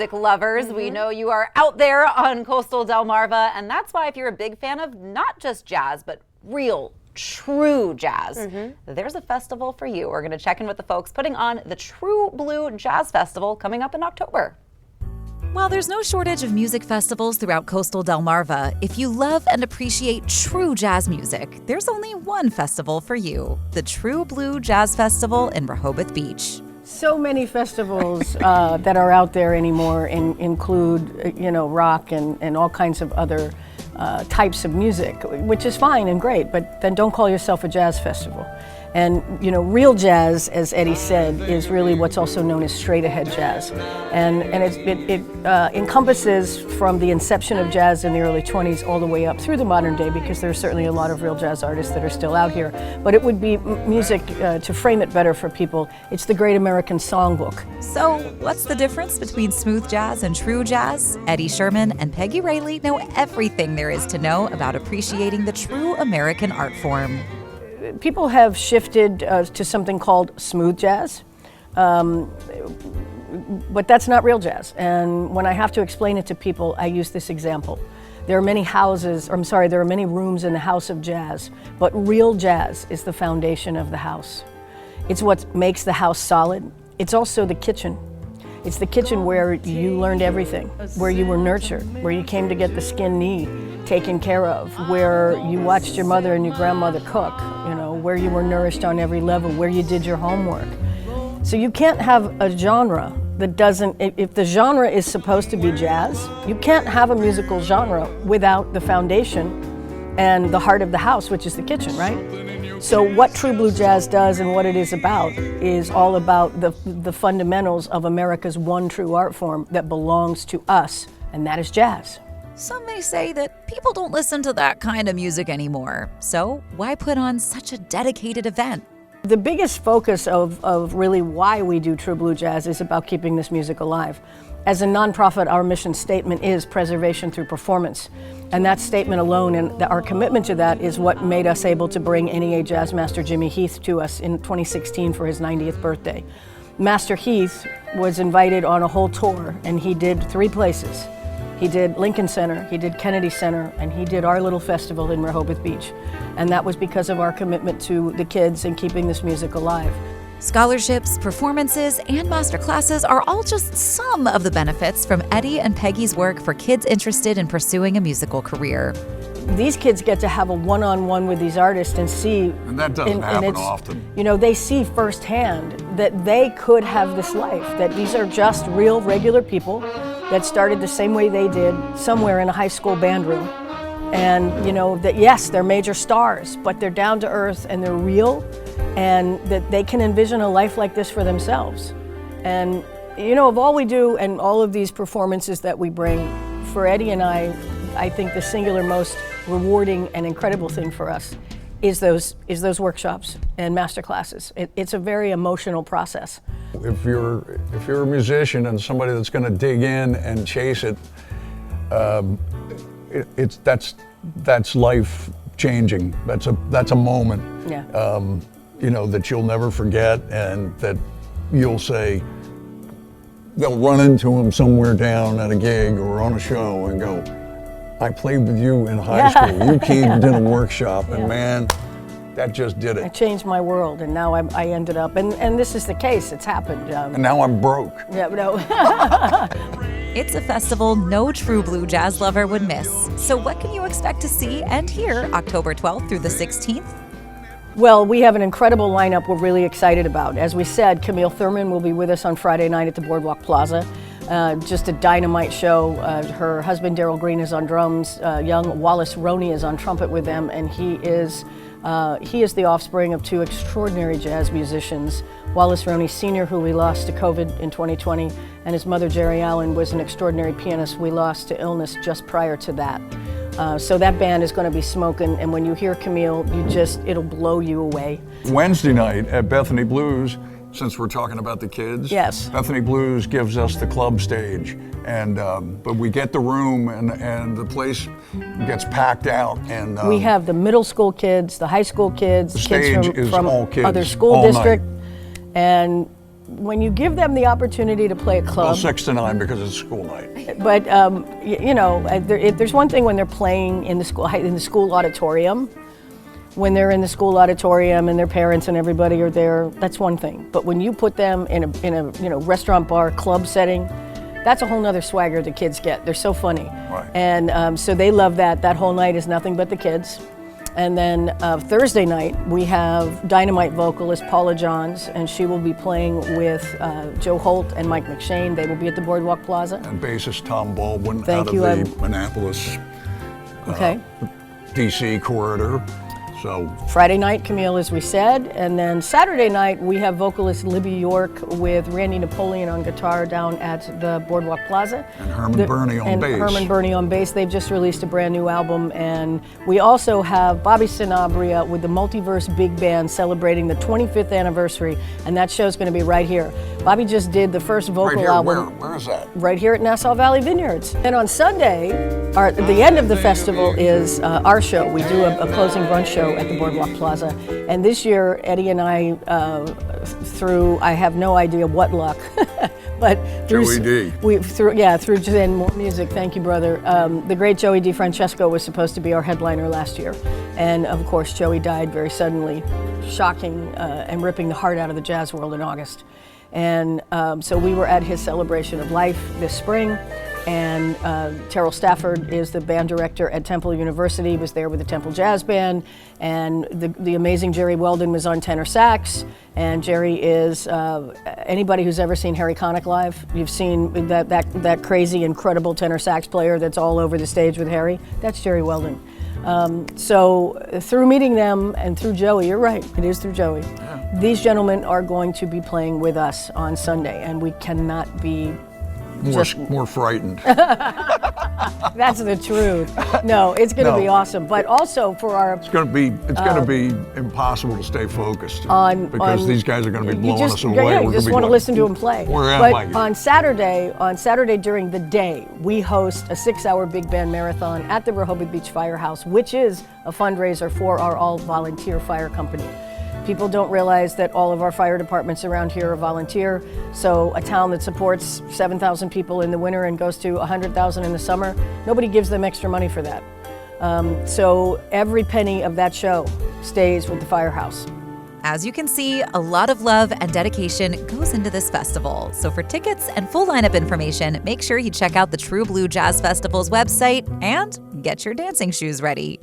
music lovers. We know you are out there on coastal Delmarva, and that's why if you're a big fan of not just jazz, but real, true jazz, there's a festival for you. We're going to check in with the folks putting on the True Blue Jazz Festival coming up in October. While there's no shortage of music festivals throughout coastal Delmarva, if you love and appreciate true jazz music, there's only one festival for you, the True Blue Jazz Festival in Rehoboth Beach. So many festivals that are out there anymore include, rock and all kinds of other types of music, which is fine and great, but then don't call yourself a jazz festival. And, real jazz, as Eddie said, is really what's also known as straight ahead jazz. And it encompasses from the inception of jazz in the early 20s all the way up through the modern day, because there's certainly a lot of real jazz artists that are still out here. But it would be music, to frame it better for people, it's the Great American Songbook. So what's the difference between smooth jazz and true jazz? Eddie Sherman and Peggy Rayleigh know everything there is to know about appreciating the true American art form. People have shifted to something called smooth jazz, but that's not real jazz. And when I have to explain it to people, I use this example. There are many rooms in the house of jazz, but real jazz is the foundation of the house. It's what makes the house solid. It's also the kitchen. It's the kitchen where you learned everything, where you were nurtured, where you came to get the skin knee taken care of, where you watched your mother and your grandmother cook, where you were nourished on every level, where you did your homework. So you can't have a genre that doesn't, if the genre is supposed to be jazz, you can't have a musical genre without the foundation and the heart of the house, which is the kitchen, right? So what True Blue Jazz does and what it is all about the fundamentals of America's one true art form that belongs to us, and that is jazz. Some may say that people don't listen to that kind of music anymore. So why put on such a dedicated event? The biggest focus of really why we do True Blue Jazz is about keeping this music alive. As a nonprofit, our mission statement is preservation through performance. And that statement alone and our commitment to that is what made us able to bring NEA Jazz Master Jimmy Heath to us in 2016 for his 90th birthday. Master Heath was invited on a whole tour, and he did 3 places. He did Lincoln Center, he did Kennedy Center, and he did our little festival in Rehoboth Beach. And that was because of our commitment to the kids and keeping this music alive. Scholarships, performances, and master classes are all just some of the benefits from Eddie and Peggy's work for kids interested in pursuing a musical career. These kids get to have a one-on-one with these artists and see. And that doesn't happen often. They see firsthand that they could have this life, that these are just real, regular people that started the same way they did somewhere in a high school band room. And that yes, they're major stars, but they're down to earth and they're real, and that they can envision a life like this for themselves. And of all we do and all of these performances that we bring, for Eddie and I think the singular most rewarding and incredible thing for us is those workshops and master classes. It's a very emotional process. If you're a musician and somebody that's going to dig in and chase it, that's life changing. That's a moment. Yeah. That you'll never forget, and that you'll say they'll run into him somewhere down at a gig or on a show and go, I played with you in high school. You came and did a workshop, and man, that just did it. It changed my world, and now I ended up, and this is the case, it's happened. And now I'm broke. Yeah, no. It's a festival no true blue jazz lover would miss. So what can you expect to see and hear October 12th through the 16th? Well, we have an incredible lineup we're really excited about. As we said, Camille Thurman will be with us on Friday night at the Boardwalk Plaza. Just a dynamite show. Her husband, Daryl Green, is on drums. Young Wallace Roney is on trumpet with them, and he is the offspring of 2 extraordinary jazz musicians. Wallace Roney Sr., who we lost to COVID in 2020, and his mother, Jerry Allen, was an extraordinary pianist we lost to illness just prior to that. So that band is going to be smoking, and when you hear Camille, it'll blow you away. Wednesday night at Bethany Blues, since we're talking about the kids, yes, Bethany Blues gives us the club stage, and but we get the room, and the place gets packed out, and we have the middle school kids, the high school kids, the stage kids is from all kids, other school all district, night. and when you give them the opportunity to play at Well, club, 6 to 9 because it's school night. but there's one thing when they're playing in the school auditorium. When they're in the school auditorium and their parents and everybody are there, that's one thing. But when you put them in a restaurant, bar, club setting, that's a whole nother swagger the kids get. They're so funny. Right. And so they love that. That whole night is nothing but the kids. And then Thursday night, we have Dynamite vocalist Paula Johns, and she will be playing with Joe Holt and Mike McShane. They will be at the Boardwalk Plaza. And bassist Tom Baldwin Thank out you, of the Annapolis, Okay. DC corridor. So Friday night, Camille, as we said, and then Saturday night we have vocalist Libby York with Randy Napoleon on guitar down at the Boardwalk Plaza. And Herman Burney on bass. Herman Burney on bass. They've just released a brand new album, and we also have Bobby Sanabria with the Multiverse Big Band celebrating the 25th anniversary, and that show's going to be right here. Bobby just did the first vocal right here, album. where is that? Right here at Nassau Valley Vineyards. And on Sunday, the end of the festival is our show. We do a closing brunch show at the Boardwalk Plaza. And this year, Eddie and I, through I have no idea what luck, but through Joey D. through and more music. Thank you, brother. The great Joey D. Francesco was supposed to be our headliner last year, and of course, Joey died very suddenly, shocking and ripping the heart out of the jazz world in August. And so we were at his celebration of life this spring, and Terrell Stafford is the band director at Temple University, was there with the Temple Jazz Band, and the amazing Jerry Weldon was on tenor sax, and Jerry is, anybody who's ever seen Harry Connick live, you've seen that crazy, incredible tenor sax player that's all over the stage with Harry, that's Jerry Weldon. So through meeting them and through Joey, you're right, it is through Joey. Yeah. These gentlemen are going to be playing with us on Sunday, and we cannot be more frightened. That's the truth. No, it's going to be awesome. But also for our, it's going to be impossible to stay focused because these guys are going to be blowing us away. Yeah, you just want to listen to them play. But on Saturday during the day, we host a 6-hour big band marathon at the Rehoboth Beach Firehouse, which is a fundraiser for our all-volunteer fire company. People don't realize that all of our fire departments around here are volunteer. So a town that supports 7,000 people in the winter and goes to 100,000 in the summer, nobody gives them extra money for that. So every penny of that show stays with the firehouse. As you can see, a lot of love and dedication goes into this festival. So for tickets and full lineup information, make sure you check out the True Blue Jazz Festival's website and get your dancing shoes ready.